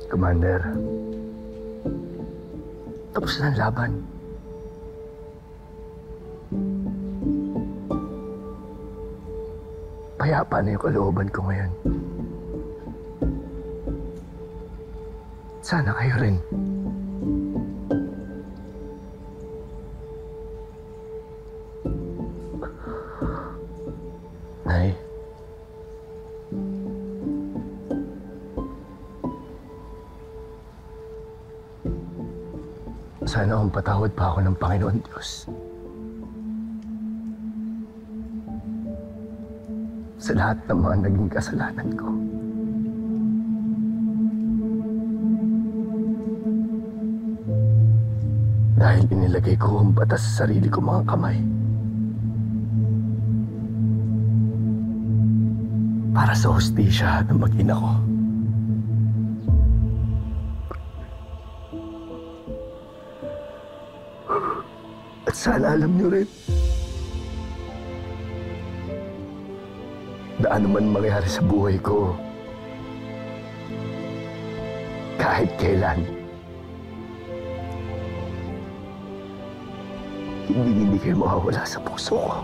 Commander, tapos na ang laban. Payapa na yung kalooban ko ngayon. Sana kayo rin. Nay. Sana patawad pa ako ng Panginoon Diyos. Sa lahat ng mga naging kasalanan ko. Dahil inilagay ko ang batas sa sarili ko mga kamay. Para sa hustisya ng mag-ina ko. At sana alam niyo rin na ano man mangyari sa buhay ko, kahit kailan, hindi kayo mawawala sa puso ko.